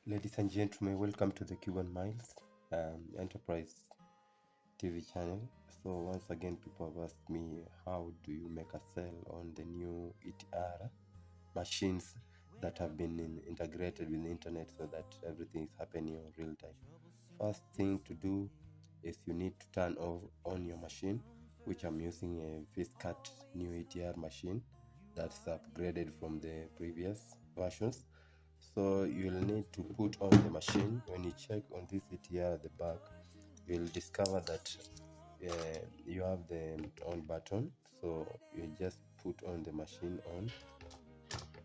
Ladies and gentlemen, welcome to the Cuban Miles Enterprise TV channel. So once again, people have asked me, how do you make a sale on the new ETR machines that have been integrated with the internet so that everything is happening in real time? First thing to do is you need to turn on your machine, which I'm using a Fiscat new ETR machine that's upgraded from the previous versions. So you'll need to put on the machine. When you check on this ETR at the back, you'll discover that you have the on button. So you just put on the machine on,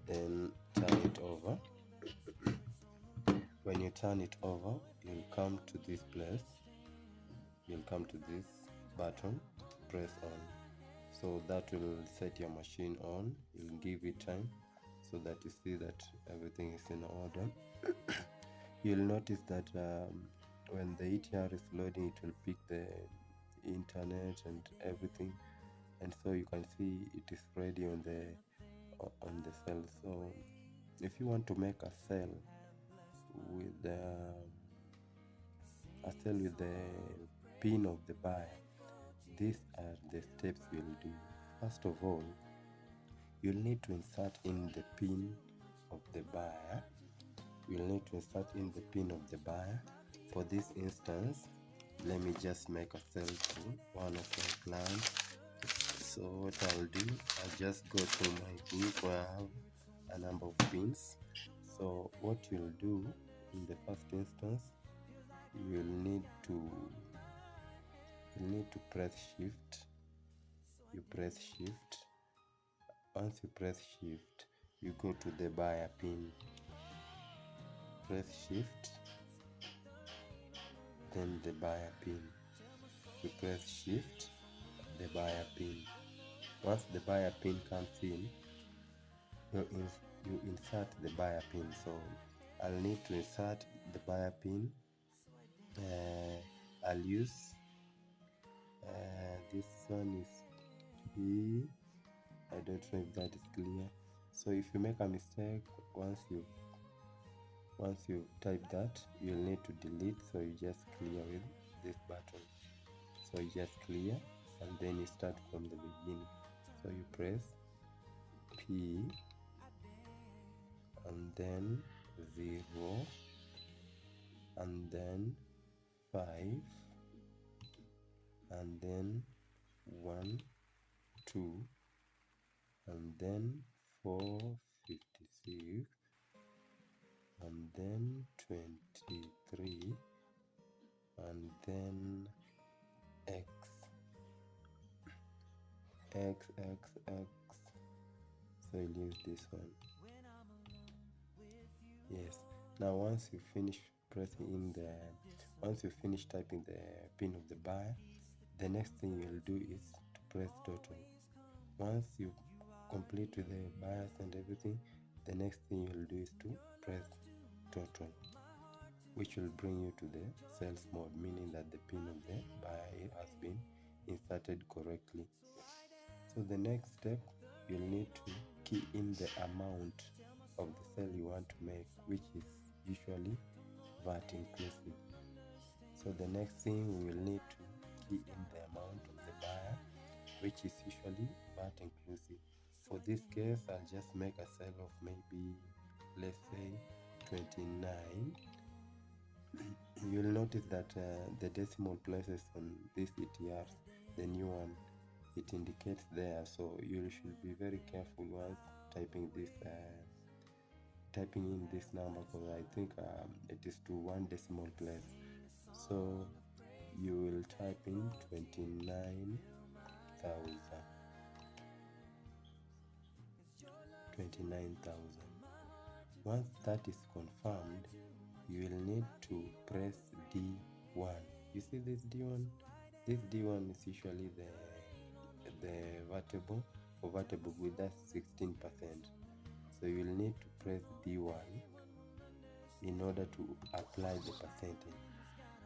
then turn it over. When you turn it over, you'll come to this place. You'll come to this button, press on. So that will set your machine on. You'll give it time so that you see that everything is in order. You'll notice that when the ETR is loading, it will pick the internet and everything, and so you can see it is ready on the cell. So if you want to make a cell with the pin of the buyer, these are the steps you'll do. First of all, you'll need to insert in the pin of the buyer. You'll need to insert in the pin of the buyer. For this instance, let me just make a sell to one of my clients. So what I'll do, I'll just go to my group where I have a number of pins. So what you'll do in the first instance, you'll need to press shift. You press shift. Once you press shift, you go to the buyer pin. Press shift, then the buyer pin. You press shift, the buyer pin. Once the buyer pin comes in, you insert the buyer pin. So I'll need to insert the buyer pin. I'll use this one is P. I don't know if that is clear. So if you make a mistake, once you type that, you'll need to delete. So you just clear with this button. So you just clear, and then you start from the beginning. So you press P, and then 0, and then 5, and then 1, 2, and then 456, and then 23, and then X. So you'll use this one. Yes. Now once you finish typing the pin of the buyer, the next thing you'll do is to press total. Once you complete with the buyers and everything, the next thing you'll do is to press total, which will bring you to the sales mode, meaning that the pin of the buyer has been inserted correctly. So the next step, you'll need to key in the amount of the sale you want to make, which is usually VAT inclusive. So the next thing, we will need to key in the amount of the buyer, which is usually VAT inclusive. For this case, I'll just make a sale of maybe, let's say, 29. You'll notice that the decimal places on these ETRs, the new one, it indicates there. So you should be very careful once typing in this number, because I think it is to one decimal place. So you will type in 29,000. Once that is confirmed, you will need to press D1. You see this D1? This D1 is usually the variable for variable with that 16%. So you will need to press D1 in order to apply the percentage.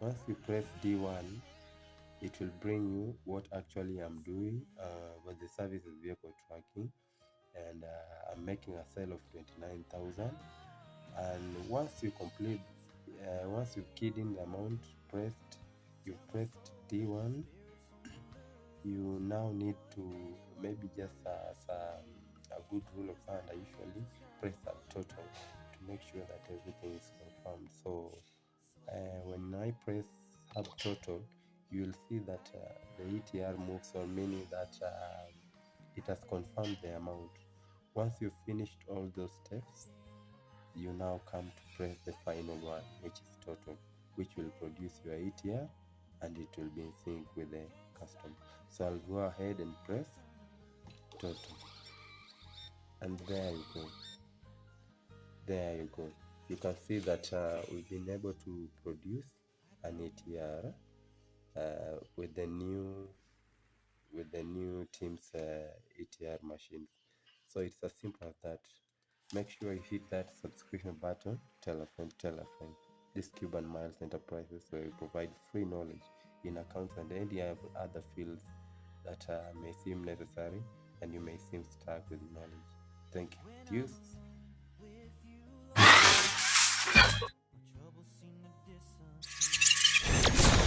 Once you press D1, it will bring you what actually I'm doing with the services vehicle tracking, and I'm making a sale of 29,000, And once you complete, once you've keyed in the amount you've pressed D1, you now need to maybe just as a good rule of thumb, I usually press subtotal to make sure that everything is confirmed. So when I press subtotal, you'll see that the ETR moves, or meaning that it has confirmed the amount. Once you've finished all those steps, you now come to press the final one, which is total, which will produce your ETR, and it will be in sync with the customer. So I'll go ahead and press total, and there you go. There you go. You can see that we've been able to produce an ETR with the new Teams ETR machines. So it's as simple as that. Make sure you hit that subscription button, tell a friend, tell a friend. This Cuban Miles Enterprises, where we provide free knowledge in accounts and any other fields that may seem necessary and you may seem stuck with knowledge. Thank you. Deuce.